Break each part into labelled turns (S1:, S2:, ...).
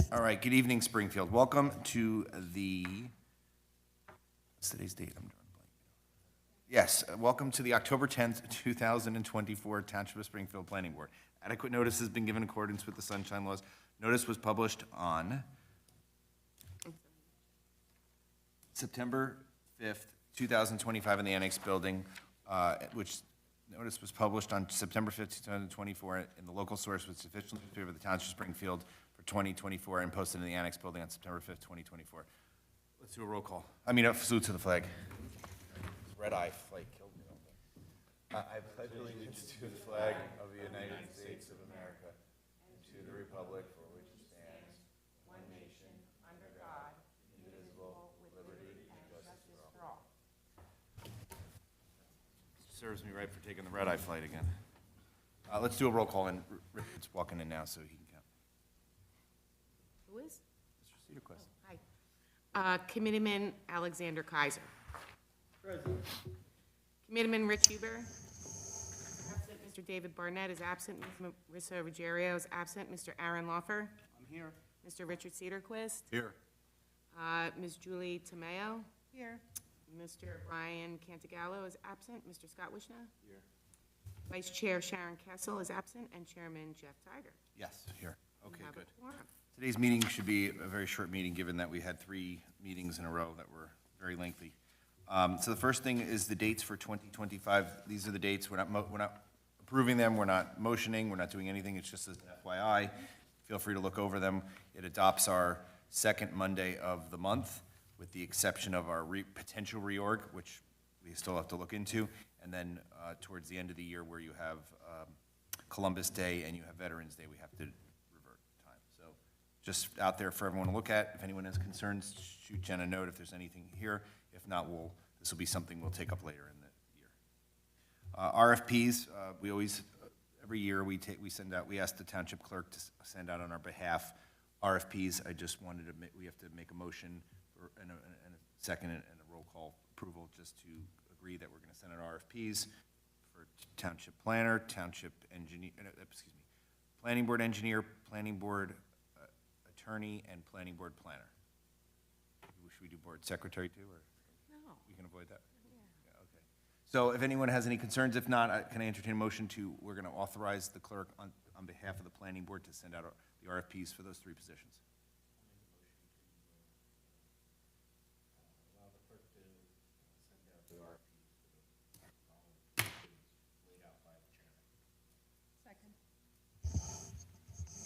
S1: All right, good evening, Springfield. Welcome to what's today's date? I'm drawing a blank. Yes, welcome to the October 10th, 2024 Township of Springfield Planning Board. Adequate notice has been given in accordance with the Sunshine Laws. Notice was published on September 5th, 2025 in the Annex Building, which notice was published on September 5th, 2024 in the local source with sufficient newspaper of the Township of Springfield for 2024 and posted in the Annex Building on September 5th, 2024. Let's do a roll call. I mean, a salute to the flag. Red eye flight killed me. I pledge allegiance to the flag of the United States of America and to the republic for which it stands, one nation, under God, indivisible, with liberty and justice for all. Serves me right for taking the red eye flight again. Let's do a roll call, and Richard's walking in now, so he can count.
S2: Who is?
S1: Mr. Cedarquist.
S2: Hi. Committeeman Alexander Kaiser. Present. Committeeman Rich Huber. Absent. Mr. David Barnett is absent. Ms. Marissa Ruggiero is absent. Mr. Aaron Lawfer.
S1: I'm here.
S2: Mr. Richard Cedarquist.
S1: Here.
S2: Ms. Julie Tomeo. Here. Mr. Brian Cantagallo is absent. Mr. Scott Wishna.
S1: Here.
S2: Vice Chair Sharon Kessel is absent, and Chairman Jeff Tiger.
S1: Yes, here. Okay,
S2: We have a
S1: good.
S2: quorum.
S1: Today's meeting should be a very short meeting, given that we had 3 meetings in a row that were very lengthy. So the first thing is the dates for 2025. These are the dates. We're not approving them. We're not motioning. We're not doing anything. It's just an FYI. Feel free to look over them. It adopts our second Monday of the month, with the exception of our potential reorg, which we still have to look into, and then towards the end of the year where you have Columbus Day and you have Veterans Day, we have to revert time. So just out there for everyone to look at. If anyone has concerns, shoot Jen a note if there's anything here. If not, this will be something we'll take up later in the year. RFPs, we always, every year we ask the township clerk to send out on our behalf RFPs. I just wanted to, we have to make a motion and a second and a roll call approval just to agree that we're going to send out RFPs for township planner, township engineer, planning board engineer, planning board attorney, and planning board planner. Should we do board secretary too, or
S2: No.
S1: we can avoid that? Yeah, okay. So if anyone has any concerns, if not, can I entertain a motion we're going to authorize the clerk on behalf of the planning board to send out the RFPs for those 3 positions? I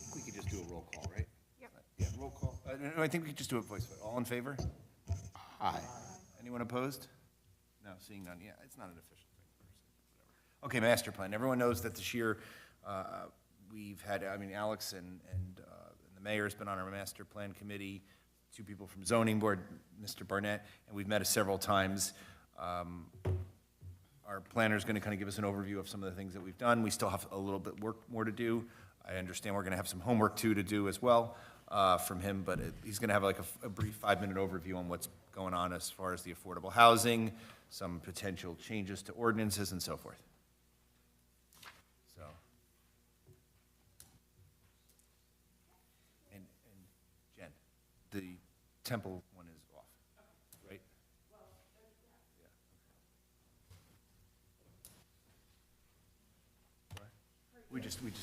S1: think we could just do a roll call, right?
S2: Yep.
S1: Yeah, roll call. No, I think we could just do a voice vote. All in favor? Aye. Anyone opposed? No, seeing none. Yeah, it's not an official thing. Whatever. Okay, master plan. Everyone knows that this year we've had, Alex and the mayor has been on our master plan committee, 2 people from zoning board, Mr. Barnett, and we've met several times. Our planner is going to kind of give us an overview of some of the things that we've done. We still have a little bit more to do. I understand we're going to have some homework too to do as well from him, but he's going to have like a brief 5-minute overview on what's going on as far as the affordable housing, some potential changes to ordinances and so forth. So, and Jen, the Temple one is off, right? We just get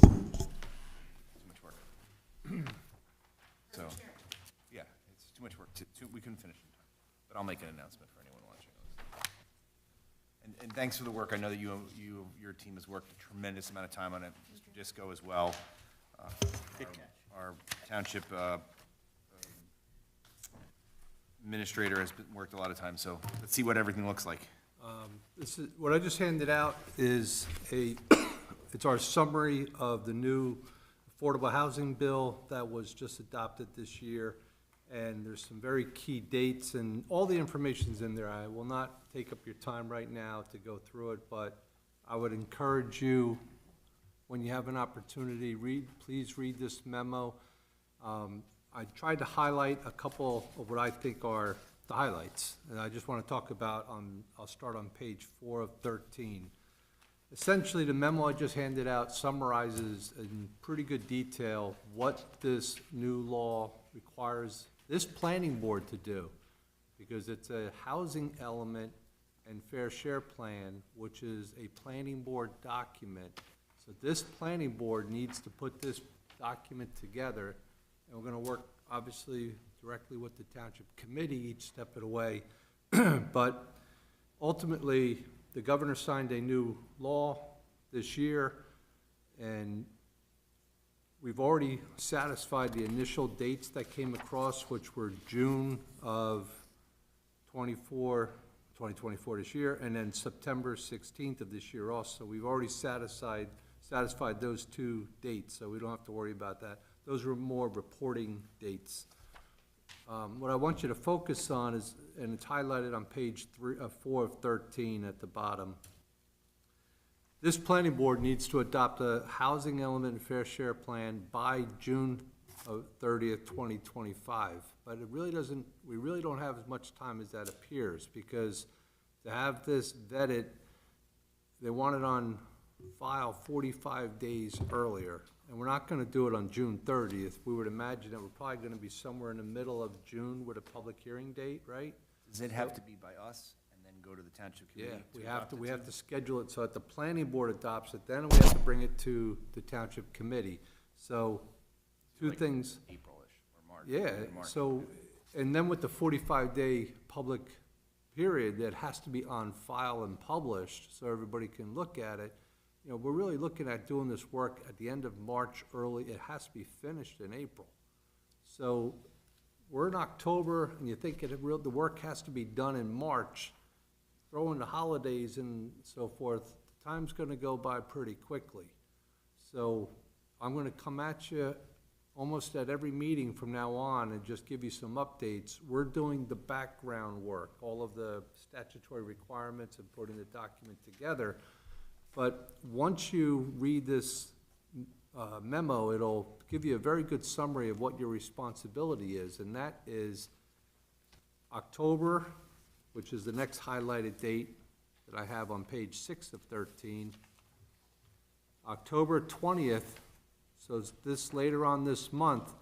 S1: too much work. So, yeah, it's too much work. We couldn't finish in time, but I'll make an announcement for anyone watching. And thanks for the work. I know that your team has worked a tremendous amount of time on it. Mr. Disco as well. Our township administrator has worked a lot of time. So let's see what everything looks like.
S3: This is, what I just handed out is it's our summary of the new affordable housing bill that was just adopted this year. And there's some very key dates, and all the information's in there. I will not take up your time right now to go through it, but I would encourage you, when you have an opportunity, please read this memo. I tried to highlight a couple of what I think are the highlights, and I just want to talk about I'll start on page 4 of 13. Essentially, the memo I just handed out summarizes in pretty good detail what this new law requires this planning board to do, because it's a housing element and fair share plan, which is a planning board document. So this planning board needs to put this document together, and we're gonna work, obviously, directly with the township committee each step of the way. But ultimately, the governor signed a new law this year, and we've already satisfied the initial dates that came across, which were June of 2024 this year, and then September 16th of this year also. We've already satisfied those two dates, so we don't have to worry about that. Those were more reporting dates. What I want you to focus on is, and it's highlighted on page 4 of 13 at the bottom. This planning board needs to adopt a housing element and fair share plan by June 30th, 2025. But it really doesn't, we really don't have as much time as that appears, because to have this vetted, they want it on file 45 days earlier. And we're not gonna do it on June 30th. We would imagine that we're probably gonna be somewhere in the middle of June with a public hearing date, right?
S1: Does it have to be by us and then go to the township
S3: Yeah,
S1: committee?
S3: we have to schedule it so that the planning board adopts it, then we have to bring it to the township committee. So, two
S1: Like
S3: things.
S1: April-ish or March.
S3: Yeah,
S1: March.
S3: so, and then with the 45-day public period, that has to be on file and published, so everybody can look at it. You know, we're really looking at doing this work at the end of March early, it has to be finished in April. So, we're in October, and you think the work has to be done in March, throw in the holidays and so forth, time's gonna go by pretty quickly. So, I'm gonna come at you almost at every meeting from now on and just give you some updates. We're doing the background work, all of the statutory requirements and putting the document together. But once you read this memo, it'll give you a very good summary of what your responsibility is, and that is October, which is the next highlighted date that I have on page 6 of 13. October 20th, so this later on this month,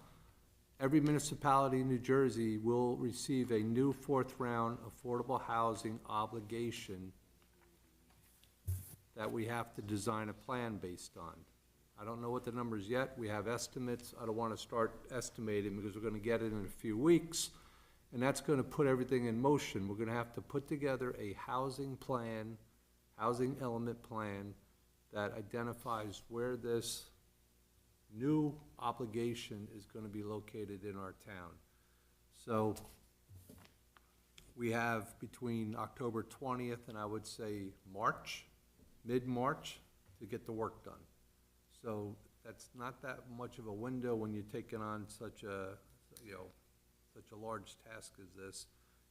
S3: every municipality in New Jersey will receive a new fourth round affordable housing obligation that we have to design a plan based on. I don't know what the numbers yet, we have estimates, I don't wanna start estimating because we're gonna get it in a few weeks, and that's gonna put everything in motion. We're gonna have to put together a housing plan, housing element plan, that identifies where this new obligation is gonna be located in our town. So, we have between October 20th and I would say March, mid-March, to get the work done. So that's not that much of a window when you're taking on such a, such a large task as this.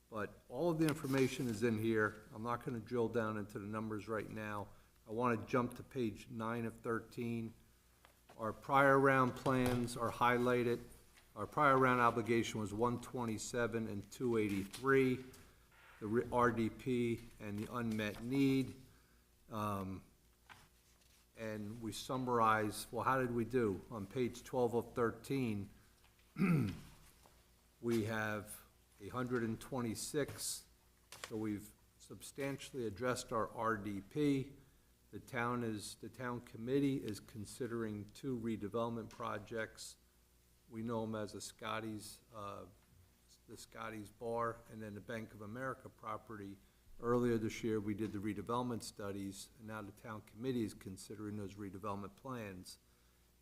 S3: But all of the information is in here. I'm not gonna drill down into the numbers right now. I wanna jump to page 9 of 13. Our prior round plans are highlighted. Our prior round obligation was 127 and 283, the RDP and the unmet need. And we summarize, well, how did we do? On page 12 of 13, we have 126, so we've substantially addressed our RDP. The town committee is considering 2 redevelopment projects. We know them as the Scotty's Bar and then the Bank of America property. Earlier this year, we did the redevelopment studies, and now the town committee is considering those redevelopment plans.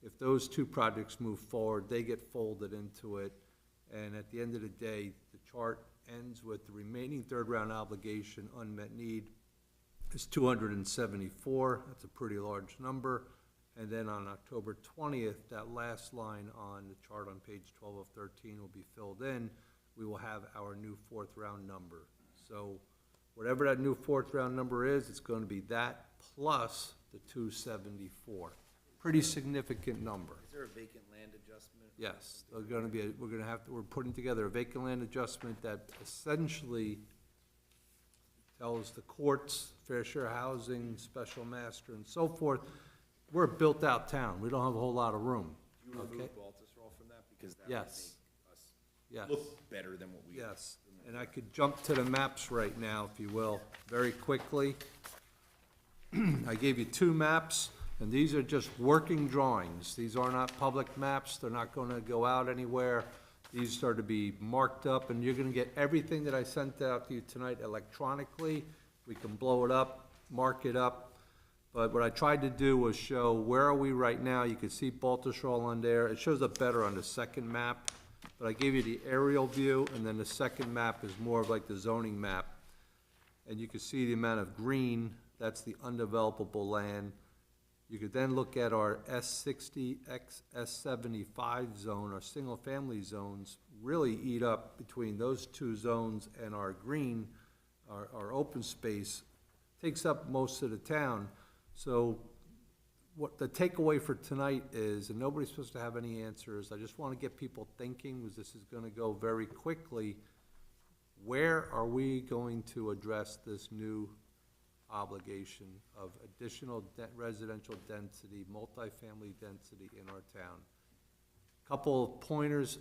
S3: If those 2 projects move forward, they get folded into it, and at the end of the day, the chart ends with the remaining third round obligation, unmet need, is 274, that's a pretty large number. And then on October 20th, that last line on the chart on page 12 of 13 will be filled in. We will have our new fourth round number. So whatever that new fourth round number is, it's gonna be that plus the 274. Pretty significant number.
S1: Is there a vacant land adjustment?
S3: Yes, there's gonna be, we're putting together a vacant land adjustment that essentially, tells the courts, fair share housing, special master, and so forth. We're a built-out town. We don't have a whole lot of room,
S1: You
S3: okay?
S1: remove Baltusrol from that, because that would
S3: Yes.
S1: make us
S3: Yes.
S1: look better than what we.
S3: Yes, and I could jump to the maps right now, if you will, very quickly. I gave you two maps, and these are just working drawings. These are not public maps, they're not gonna go out anywhere. These are to be marked up, and you're gonna get everything that I sent out to you tonight electronically. We can blow it up, mark it up. But what I tried to do was show where are we right now. You can see Baltusrol on there. It shows up better on the second map. But I gave you the aerial view, and then the second map is more of like the zoning map. And you can see the amount of green, that's the undevelopable land. You could then look at our S60, S75 zone, our single-family zones, really eat up between those two zones and our green, our open space, takes up most of the town. So what the takeaway for tonight is, and nobody's supposed to have any answers, I just want to get people thinking, because this is going to go very quickly. Where are we going to address this new obligation of additional residential density, multifamily density in our town? Couple of pointers.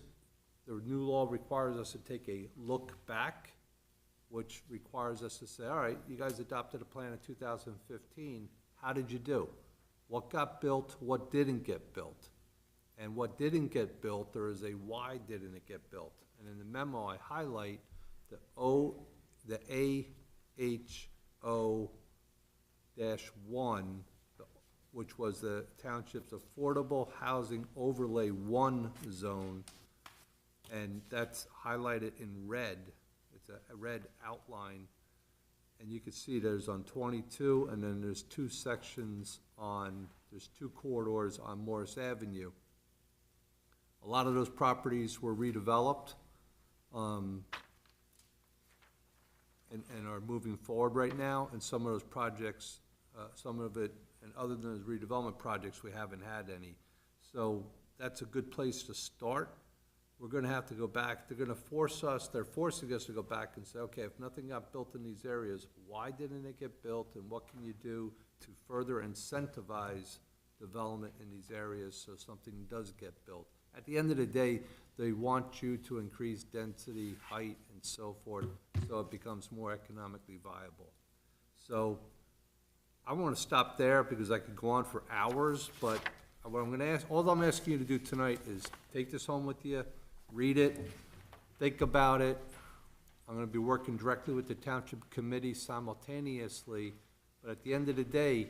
S3: The new law requires us to take a look back, which requires us to say, all right, you guys adopted a plan in 2015. How did you do? What got built, what didn't get built? And what didn't get built, there is a why didn't it get built? And in the memo, I highlight the AHO-1, which was the township's Affordable Housing Overlay 1 zone, and that's highlighted in red. It's a red outline. And you can see there's on 22, and then there's two sections there's two corridors on Morris Avenue. A lot of those properties were redeveloped, and are moving forward right now, and some of those projects, some of it, and other than those redevelopment projects, we haven't had any. So that's a good place to start. We're gonna have to go back, they're forcing us to go back and say, okay, if nothing got built in these areas, why didn't it get built, and what can you do to further incentivize development in these areas so something does get built? At the end of the day, they want you to increase density, height, and so forth, so it becomes more economically viable. So, I wanna stop there, because I could go on for hours, but what I'm gonna ask, all I'm asking you to do tonight is take this home with you, read it, think about it. I'm gonna be working directly with the township committee simultaneously, but at the end of the day,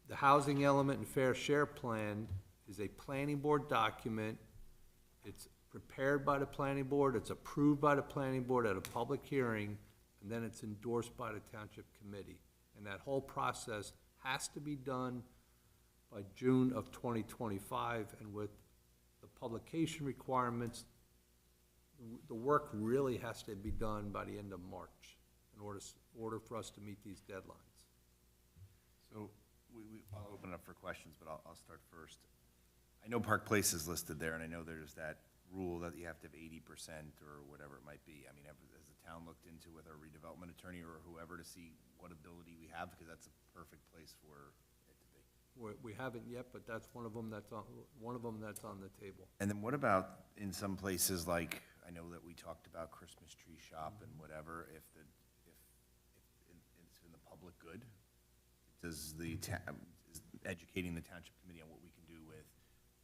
S3: the housing element and fair share plan is a planning board document. It's prepared by the planning board, it's approved by the planning board at a public hearing, and then it's endorsed by the township committee. And that whole process has to be done by June of 2025, and with the publication requirements, the work really has to be done by the end of March in order for us to meet these deadlines.
S1: So, I'll open it up for questions, but I'll start first. I know Park Place is listed there, and I know there's that rule that you have to have 80% or whatever it might be. I mean, has the town looked into with our redevelopment attorney or whoever to see what ability we have? Because that's a perfect place for it to be.
S3: We haven't yet, but that's one of them that's on the table.
S1: And then what about in some places like, I know that we talked about Christmas tree shop and whatever, if it's in the public good, does is educating the township committee on what we can do with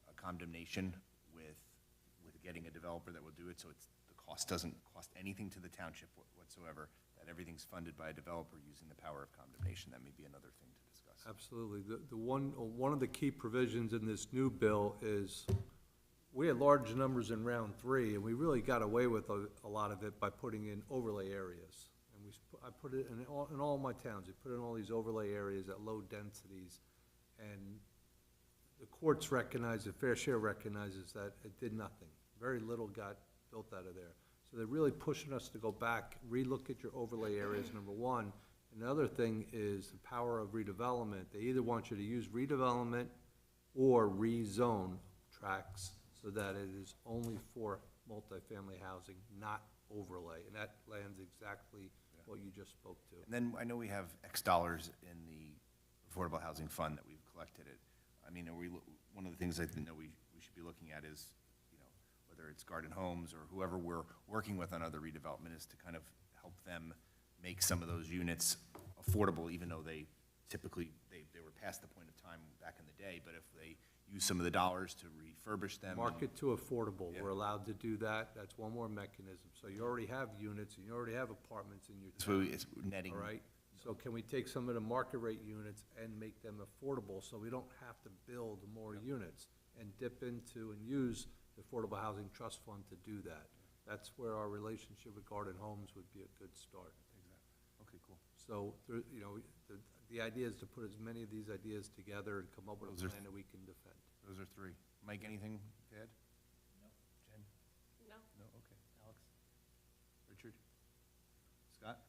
S1: a condemnation, with getting a developer that will do it, so the cost doesn't cost anything to the township whatsoever, that everything's funded by a developer using the power of condemnation? That may be another thing to discuss.
S3: Absolutely. One of the key provisions in this new bill is, we had large numbers in round 3, and we really got away with a lot of it by putting in overlay areas. And I put it in all my towns, we put in all these overlay areas at low densities, and the courts recognize, the fair share recognizes that it did nothing. Very little got built out of there. So they're really pushing us to go back, relook at your overlay areas, number one. And the other thing is the power of redevelopment. They either want you to use redevelopment or rezone tracts so that it is only for multifamily housing, not overlay. And that lands exactly what you just spoke to.
S1: And then I know we have X dollars in the Affordable Housing Fund that we've collected it. I mean, one of the things I think that we should be looking at is, you know, whether it's Garden Homes or whoever we're working with on other redevelopment, is to kind of help them make some of those units affordable, even though they typically, they were past the point of time back in the day, but if they use some of the dollars to refurbish them.
S3: Market to affordable,
S1: Yeah.
S3: we're allowed to do that, that's one more mechanism. So you already have units, and you already have apartments in your
S1: This
S3: town.
S1: way it's netting.
S3: All right, so can we take some of the market rate units and make them affordable, so we don't have to build more units? And dip into and use the Affordable Housing Trust Fund to do that. That's where our relationship with Garden Homes would be a good start.
S1: Exactly. Okay, cool.
S3: So, there, you know, the idea is to put as many of these ideas together and come up with
S1: Those
S3: a
S1: are
S3: plan that we can defend.
S1: Those are three. Mike, anything to add? No. Jen?
S2: No.
S1: No, okay. Alex? Richard? Scott?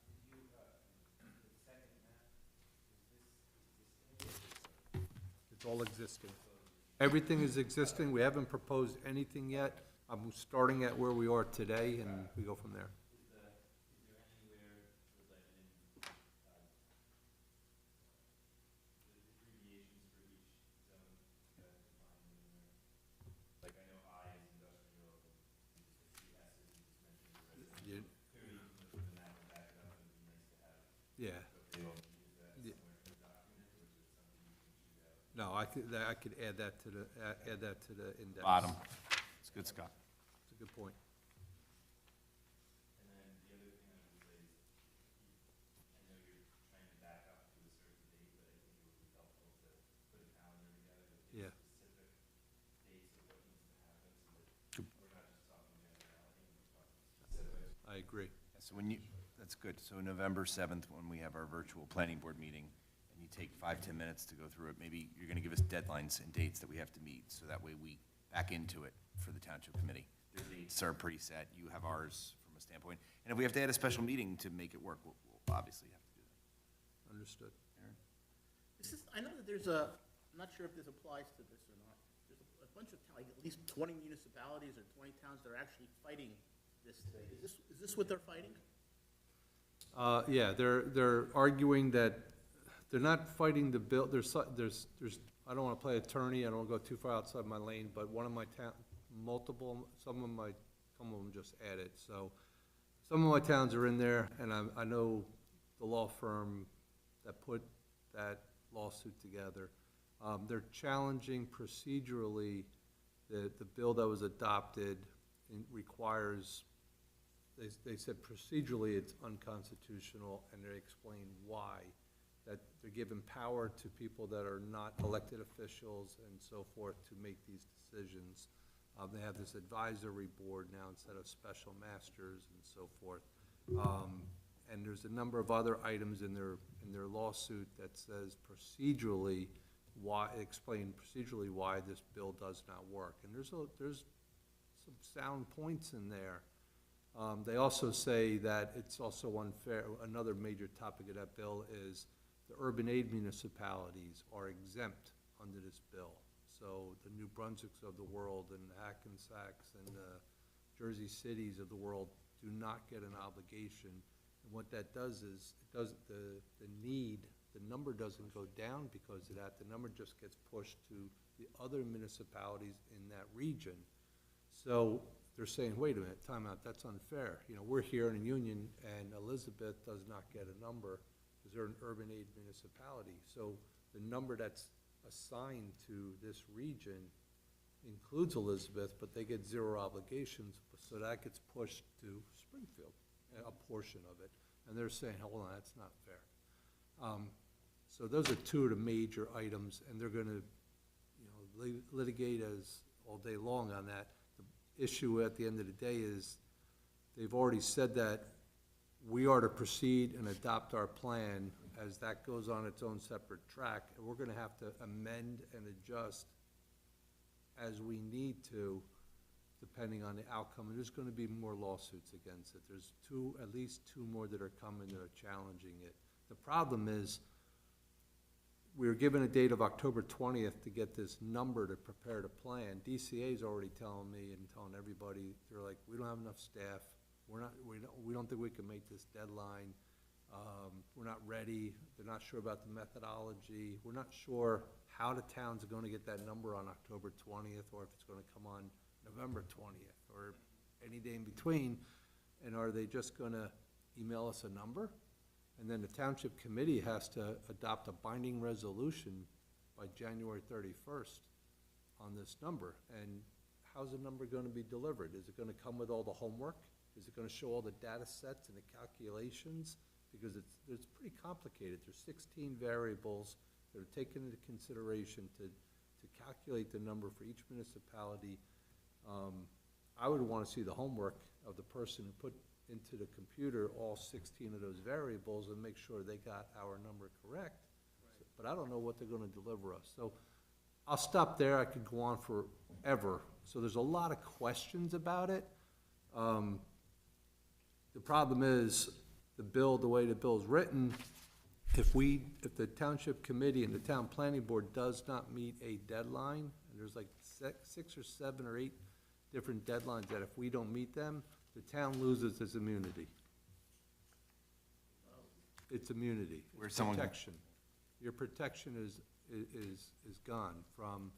S3: It's all existing. Everything is existing, we haven't proposed anything yet. I'm starting at where we are today, and we go from there. You- Yeah. Yeah. No, I could add that to the index.
S1: Bottom. It's good, Scott.
S3: It's a good point. Yeah. I agree.
S1: So when you, that's good. So November 7th, when we have our virtual planning board meeting, and you take 5-10 minutes to go through it, maybe you're gonna give us deadlines and dates that we have to meet, so that way we back into it for the township committee. Their dates are pretty set, you have ours from a standpoint, and if we have to add a special meeting to make it work, we'll obviously have to do that.
S3: Understood.
S4: This is, I know that there's a, I'm not sure if this applies to this or not. There's a bunch of, like, at least 20 municipalities or 20 towns that are actually fighting this thing. Is this what they're fighting?
S3: Yeah, they're arguing that they're not fighting the bill, there's, I don't wanna play attorney, I don't wanna go too far outside my lane, but one of my some of them just added, so some of my towns are in there, and I know the law firm that put that lawsuit together. They're challenging procedurally the bill that was adopted and requires, they said procedurally it's unconstitutional, and they explain why. That they're giving power to people that are not elected officials and so forth to make these decisions. They have this advisory board now instead of special masters and so forth. And there's a number of other items in their lawsuit that says procedurally explain procedurally why this bill does not work. And there's some sound points in there. They also say that it's also unfair, another major topic of that bill is the urban aid municipalities are exempt under this bill. So the New Brunswicks of the world and the Hackensacks and the Jersey Cities of the world do not get an obligation. And what that does is, the number doesn't go down because of that, the number just gets pushed to the other municipalities in that region. So they're saying, wait a minute, time out, that's unfair. You know, we're here in Union, and Elizabeth does not get a number because they're an urban aid municipality. So the number that's assigned to this region includes Elizabeth, but they get zero obligations, so that gets pushed to Springfield, a portion of it. And they're saying, hold on, that's not fair. So those are two of the major items, and they're gonna, litigate as all day long on that. The issue at the end of the day is, they've already said that we are to proceed and adopt our plan as that goes on its own separate track, and we're gonna have to amend and adjust as we need to, depending on the outcome, and there's gonna be more lawsuits against it. There's at least two more that are coming that are challenging it. The problem is, we were given a date of October 20th to get this number to prepare the plan. DCA's already telling me and telling everybody, they're like, we don't have enough staff, we don't think we can make this deadline. We're not ready, they're not sure about the methodology, we're not sure how the town's gonna get that number on October 20th, or if it's gonna come on November 20th, or any day in between. And are they just gonna email us a number? And then the township committee has to adopt a binding resolution by January 31st on this number. And how's the number gonna be delivered? Is it gonna come with all the homework? Is it gonna show all the data sets and the calculations? Because it's pretty complicated. There's 16 variables that are taken into consideration to calculate the number for each municipality. I would wanna see the homework of the person who put into the computer all 16 of those variables and make sure they got our number correct. But I don't know what they're gonna deliver us. So I'll stop there. I could go on forever. So there's a lot of questions about it. The problem is, the way the bill's written, if the township committee and the town planning board does not meet a deadline, and there's like 6 or 7 or 8 different deadlines that if we don't meet them, the town loses its immunity. It's immunity.
S1: Where
S3: It's
S1: someone-
S3: protection. Your protection is gone from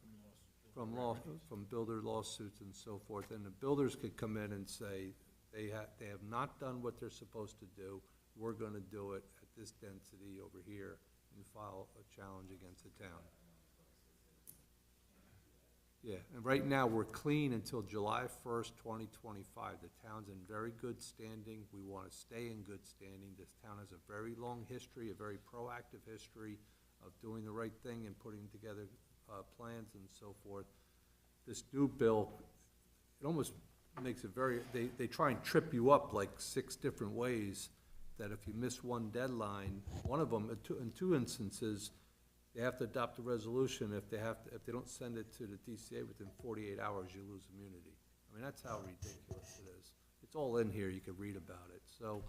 S3: builder lawsuits and so forth. And the builders could come in and say, they have not done what they're supposed to do. We're gonna do it at this density over here and file a challenge against the town. Yeah, and right now, we're clean until July 1st, 2025. The town's in very good standing. We wanna stay in good standing. This town has a very long history, a very proactive history of doing the right thing and putting together, plans and so forth. This new bill, it almost makes it they try and trip you up like 6 different ways, that if you miss one deadline, one of them, in two instances, they have to adopt a resolution. If they don't send it to the DCA within 48 hours, you lose immunity. I mean, that's how ridiculous it is. It's all in here, you can read about it. So,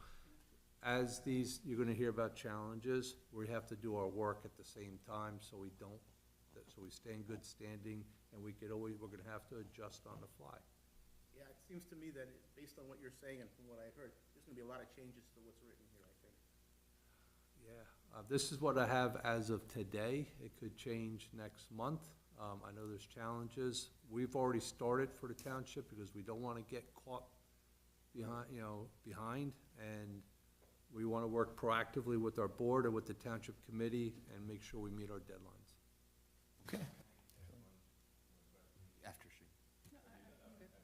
S3: you're gonna hear about challenges, we have to do our work at the same time, so we stay in good standing, and we're gonna have to adjust on the fly.
S4: Yeah, it seems to me that based on what you're saying and from what I heard, there's gonna be a lot of changes to what's written here, I think.
S3: Yeah, this is what I have as of today. It could change next month. I know there's challenges. We've already started for the township because we don't want to get caught behind, and we want to work proactively with our board and with the township committee and make sure we meet our deadlines.
S1: Okay. After she.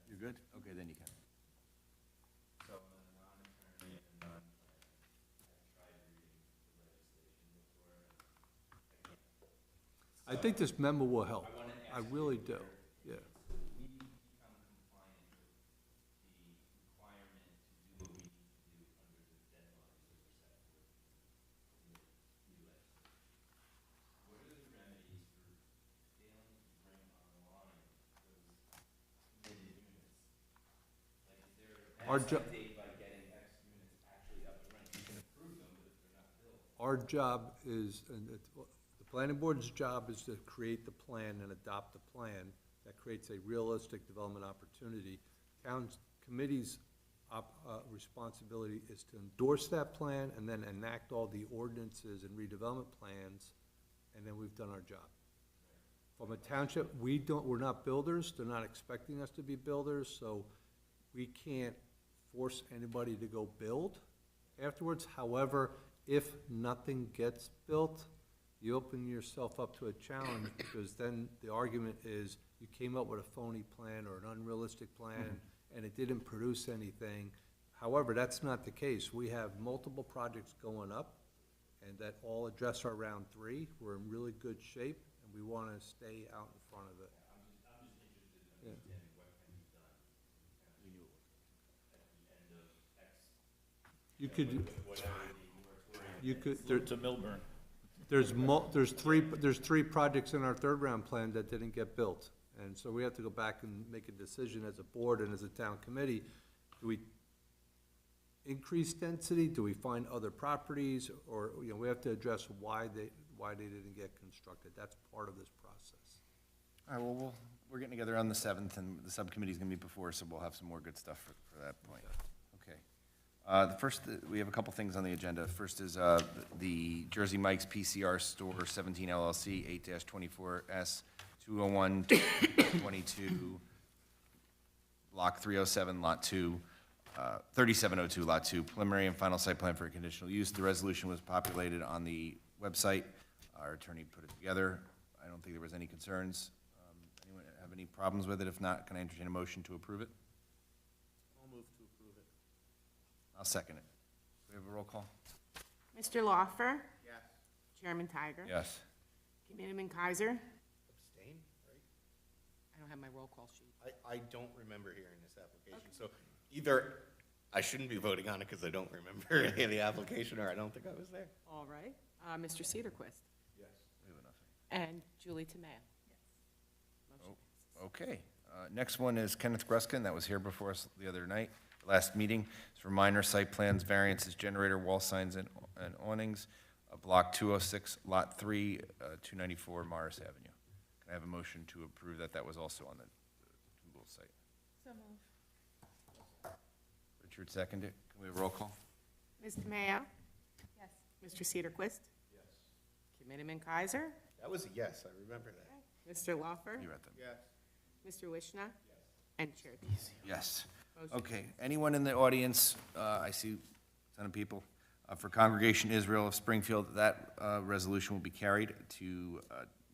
S1: You're good? Okay, then you can.
S5: So I'm a non-attorney and I've tried reading the legislation before.
S3: I think this memo will help. I really do, yeah.
S5: So we become compliant with the requirement to do what we need to do under the deadlines that were set forth in the new legislation. What are the remedies for failing to bring online those committed units? Like, is there a
S3: Our
S5: best date by getting X units actually up and running? You can approve them, but if they're not built.
S3: Our job is, the planning board's job is to create the plan and adopt the plan that creates a realistic development opportunity. Town's committee's responsibility is to endorse that plan and then enact all the ordinances and redevelopment plans, and then we've done our job. From a township, we're not builders, they're not expecting us to be builders, so we can't force anybody to go build afterwards. However, if nothing gets built, you open yourself up to a challenge, because then the argument is you came up with a phony plan or an unrealistic plan, and it didn't produce anything. However, that's not the case. We have multiple projects going up, and that all address our round 3. We're in really good shape, and we want to stay out in front of it.
S5: I'm just interested in understanding what can be done at the end of X,
S3: You could,
S5: whatever the moratorium.
S3: you could,
S6: To Milburn.
S3: there's 3 projects in our 3rd round plan that didn't get built. And so we have to go back and make a decision as a board and as a town committee. Do we increase density? Do we find other properties? Or, we have to address why they didn't get constructed. That's part of this process.
S1: All right, well, we're getting together on the 7th, and the subcommittee's gonna meet before, so we'll have some more good stuff for that point. Okay. The first, we have a couple things on the agenda. First is the Jersey Mike's PCR Store 17 LLC, 8-24S, 201-22, Block 307, Lot 2, 3702, Lot 2, preliminary and final site plan for a conditional use. The resolution was populated on the website. Our attorney put it together. I don't think there was any concerns. Anyone have any problems with it? If not, can I entertain a motion to approve it?
S4: I'll move to approve it.
S1: I'll second it. Do we have a roll call?
S2: Mr. Laufer,
S4: Yes.
S2: Chairman Tiger.
S1: Yes.
S2: Committeeman Kaiser.
S6: Abstain, right?
S2: I don't have my roll call sheet.
S6: I don't remember hearing this application, so either I shouldn't be voting on it because I don't remember any of the application, or I don't think I was there.
S2: All right. Mr. Cedarquist.
S6: Yes.
S1: We have enough.
S2: And Julie Tomeo. Motion passes.
S1: Okay. Next one is Kenneth Gruskin, that was here before us the other night, last meeting. It's for minor site plans, variances, generator, wall signs, and awnings, Block 206, Lot 3, 294 Morris Avenue. Can I have a motion to approve that? That was also on the Google site.
S2: So moved.
S1: Richard seconded. Can we have a roll call?
S2: Ms. Tomeo. Yes. Mr. Cedarquist.
S6: Yes.
S2: Committeeman Kaiser.
S6: That was a yes, I remember that.
S2: Mr. Laufer.
S1: You read them.
S4: Yes.
S2: Mr. Wishna. And Chair Teasdale.
S1: Yes.
S2: Motion
S1: Okay. Anyone in the audience, I see a ton of people, for Congregation Israel of Springfield, that resolution will be carried to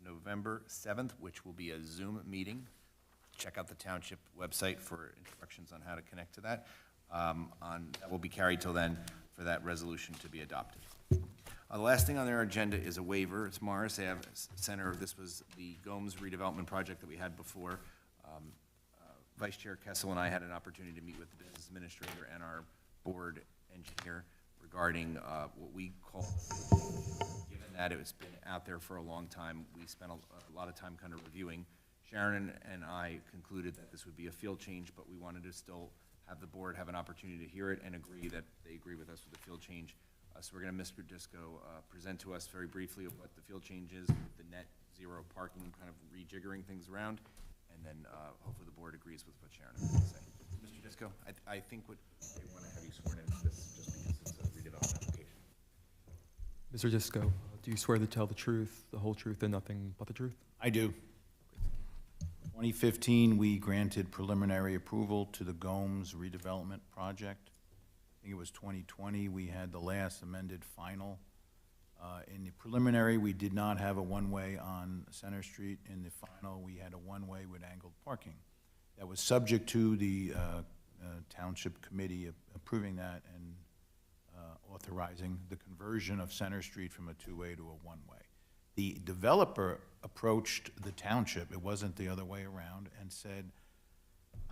S1: November 7th, which will be a Zoom meeting. Check out the township website for instructions on how to connect to that. That will be carried till then for that resolution to be adopted. The last thing on their agenda is a waiver. It's Morris Ave Center. This was the Gomes redevelopment project that we had before. Vice Chair Kessel and I had an opportunity to meet with the business administrator and our board engineer regarding what we call, given that it's been out there for a long time, we spent a lot of time kind of reviewing. Sharon and I concluded that this would be a field change, but we wanted to still have the board have an opportunity to hear it and agree that they agree with us with the field change. So we're going to, Mr. Disco, present to us very briefly of what the field change is, with the net zero parking, kind of rejiggering things around, and then hopefully the board agrees with what Sharon has to say. Mr. Disco, I think what they want to have you sworn into this just because it's a redevelopment application.
S7: Mr. Disco, do you swear to tell the truth, the whole truth, and nothing but the truth?
S8: I do. 2015, we granted preliminary approval to the Gomes redevelopment project. I think it was 2020, we had the last amended final. In the preliminary, we did not have a one-way on Center Street. In the final, we had a one-way with angled parking. That was subject to the Township Committee approving that and authorizing the conversion of Center Street from a two-way to a one-way. The developer approached the township, it wasn't the other way around, and said,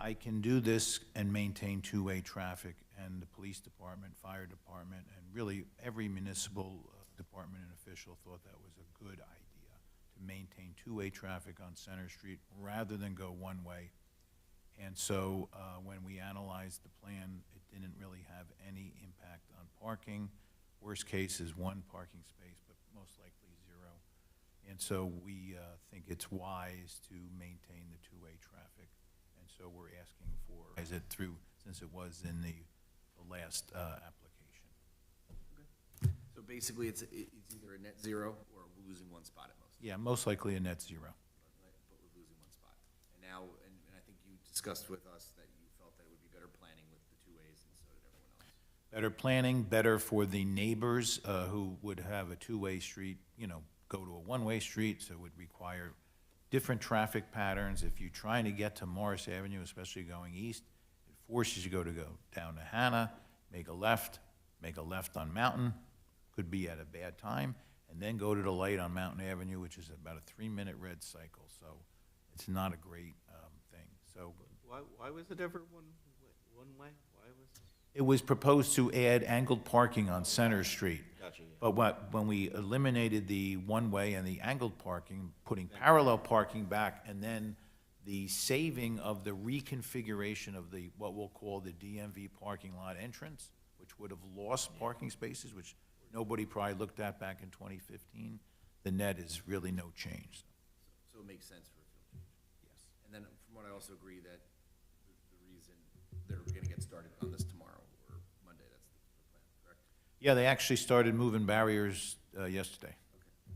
S8: I can do this and maintain two-way traffic, and the police department, fire department, and really every municipal department and official thought that was a good idea, to maintain two-way traffic on Center Street rather than go one-way. And so when we analyzed the plan, it didn't really have any impact on parking. Worst case is one parking space, but most likely zero. And so we think it's wise to maintain the two-way traffic. And so we're asking for, is it through, since it was in the last application.
S1: So basically, it's either a net zero or we're losing one spot at most.
S8: Yeah, most likely a net zero.
S1: But we're losing one spot. And now, and I think you discussed with us that you felt that it would be better planning with the two ways, and so did everyone else.
S8: Better planning, better for the neighbors who would have a two-way street, you know, go to a one-way street, so it would require different traffic patterns. If you're trying to get to Morris Avenue, especially going east, it forces you to go down to Hannah, make a left on Mountain, could be at a bad time, and then go to the light on Mountain Avenue, which is about a 3-minute red cycle, so it's not a great thing, so.
S6: Why was it ever one way? Why was?
S8: It was proposed to add angled parking on Center Street.
S6: Gotcha, yeah.
S8: But when we eliminated the one-way and the angled parking, putting parallel parking back, and then the saving of the reconfiguration of the, what we'll call the DMV parking lot entrance, which would have lost parking spaces, which nobody probably looked at back in 2015, the net is really no change.
S1: So it makes sense for a field change.
S8: Yes.
S1: And then from what I also agree that the reason they're gonna get started on this tomorrow or Monday, that's the
S8: Yeah, they actually started moving barriers yesterday,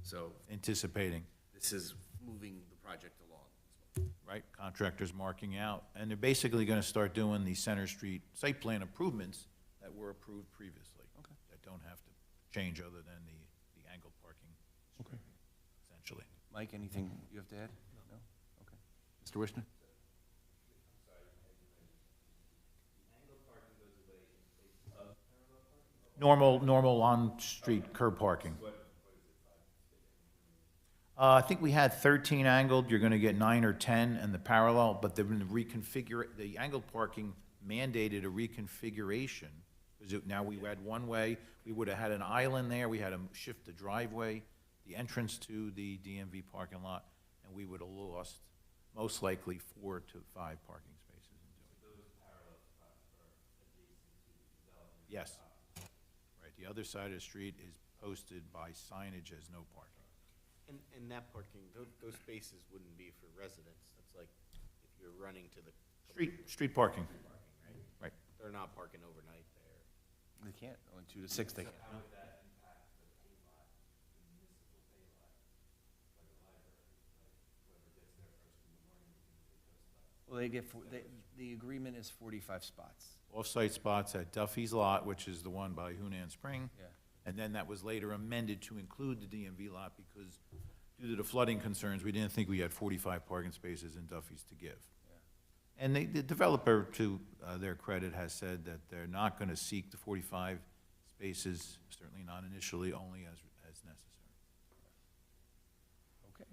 S1: So
S8: anticipating,
S1: this is moving the project along.
S8: right? Contractors marking out, and they're basically gonna start doing the Center Street site plan improvements that were approved previously.
S1: Okay.
S8: That don't have to change other than the angled parking, essentially.
S1: Mike, anything you have to add? No? Okay. Mr. Wishner?
S8: Normal on-street curb parking. I think we had 13 angled, you're gonna get 9 or 10 in the parallel, but they're gonna reconfigure, the angled parking mandated a reconfiguration. Because now we had one way, we would've had an island there, we had to shift the driveway, the entrance to the DMV parking lot, and we would've lost most likely 4 to 5 parking spaces in doing it. Yes. Right, the other side of the street is posted by signage as no parking.
S6: And that parking, those spaces wouldn't be for residents. That's like if you're running to the.
S8: Street parking, right.
S6: They're not parking overnight there.
S1: They can't, only 2 to 6 they can. Well, they get, the agreement is 45 spots.
S8: Off-site spots at Duffy's Lot, which is the one by Hunan Spring.
S1: Yeah.
S8: And then that was later amended to include the DMV lot because due to the flooding concerns, we didn't think we had 45 parking spaces in Duffy's to give. And the developer, to their credit, has said that they're not gonna seek the 45 spaces, certainly not initially, only as necessary.
S1: Okay.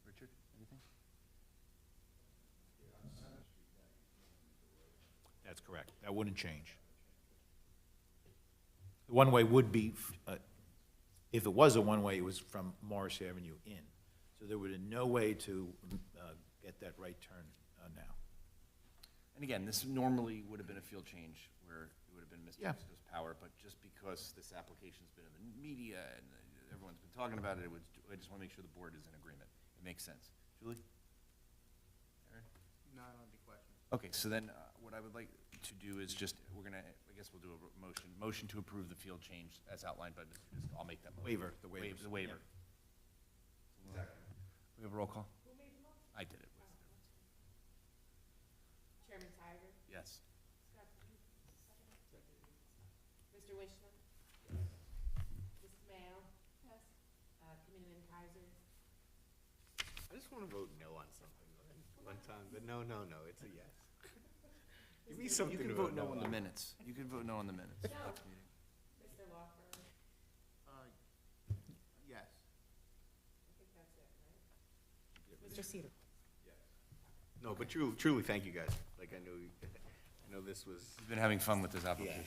S1: Richard, anything?
S8: That's correct. That wouldn't change. The one-way would be, if it was a one-way, it was from Morris Avenue in. So there would in no way to get that right turn now.
S1: And again, this normally would have been a field change where it would have been Mr.
S8: Yeah.
S1: Fusco's power, but just because this application's been in the media and everyone's been talking about it, I just want to make sure the board is in agreement. It makes sense. Julie? Aaron?
S4: No, I don't have any questions.
S1: Okay, so then what I would like to do is just, we're gonna, I guess we'll do a motion to approve the field change as outlined by Mr. Fusco. I'll make that motion.
S8: Waiver, the waivers.
S1: The waiver. We have a roll call? I did it.
S2: Chairman Tiger,
S1: Yes.
S2: Mr. Wishner. Ms. Mayo. Yes. Committeeman Kaiser.
S6: I just want to vote no on something one time, but no, it's a yes. Give me something
S1: You
S6: to
S1: can
S6: vote
S1: vote no
S6: no
S1: on the
S6: on.
S1: minutes. You can vote no on the minutes.
S2: No.
S1: Next meeting.
S2: Mr. Lawfer.
S4: Yes.
S2: I think that's it, right? Mr. Cedar.
S6: No, but truly, thank you guys. Like, I know this was.
S1: You've been having fun with this application.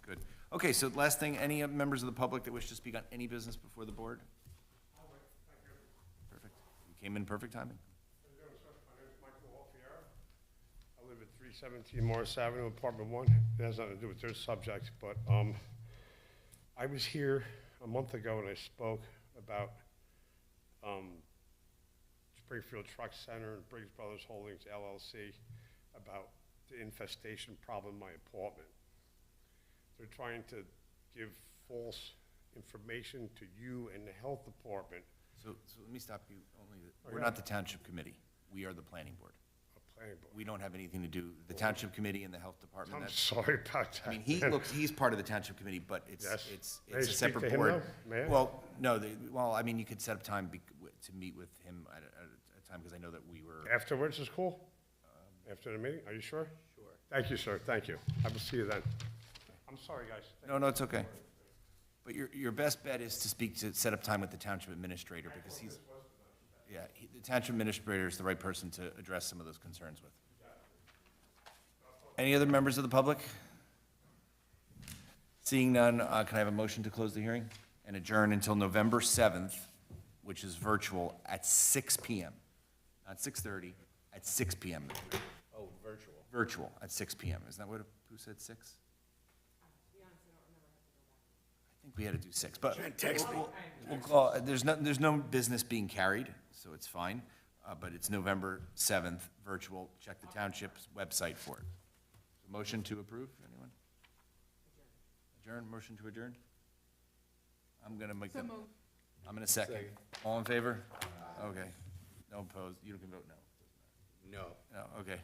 S1: Good. Okay, so last thing, any members of the public that wish to speak on any business before the board? Perfect. You came in perfect timing.
S9: My name is Michael Alfiero. I live at 317 Morris Avenue, Apartment 1. It has nothing to do with their subject, but I was here a month ago and I spoke about Springfield Truck Center and Briggs Brothers Holdings LLC about the infestation problem in my apartment. They're trying to give false information to you and the health department.
S1: So let me stop you. We're
S9: yeah.
S1: not the township committee. We are the planning board.
S9: Planning board.
S1: We don't have anything to do, the township committee and the health department.
S9: I'm
S1: that's-
S9: sorry about that.
S1: I mean, he's part of the township committee, but it's
S9: Yes. May I
S1: a
S9: speak
S1: separate
S9: to him,
S1: board.
S9: though? May I?
S1: Well, no, I mean, you could set up time to meet with him at a time, because I know that we were,
S9: Afterwards is cool? After the meeting, are you sure? Sure. Thank you, sir, thank you. I will see you then. I'm sorry, guys.
S1: no, it's okay. But your best bet is to set up time with the township administrator, because the township administrator is the right person to address some of those concerns with. Any other members of the public? Seeing none, can I have a motion to close the hearing and adjourn until November 7th, which is virtual, at 6 PM? Not 6:30, at 6 PM.
S6: Oh, virtual.
S1: Virtual, at 6 PM. Isn't that what, who said 6? I think we had to do 6, but we'll call, there's no business being carried, so it's fine. But it's November 7th, virtual. Check the township's website for it. Motion to approve, anyone? adjourn, motion to adjourn? I'm gonna make that. I'm gonna second. All in favor? Okay. No opposed. You can vote no.
S6: No.
S1: No, okay.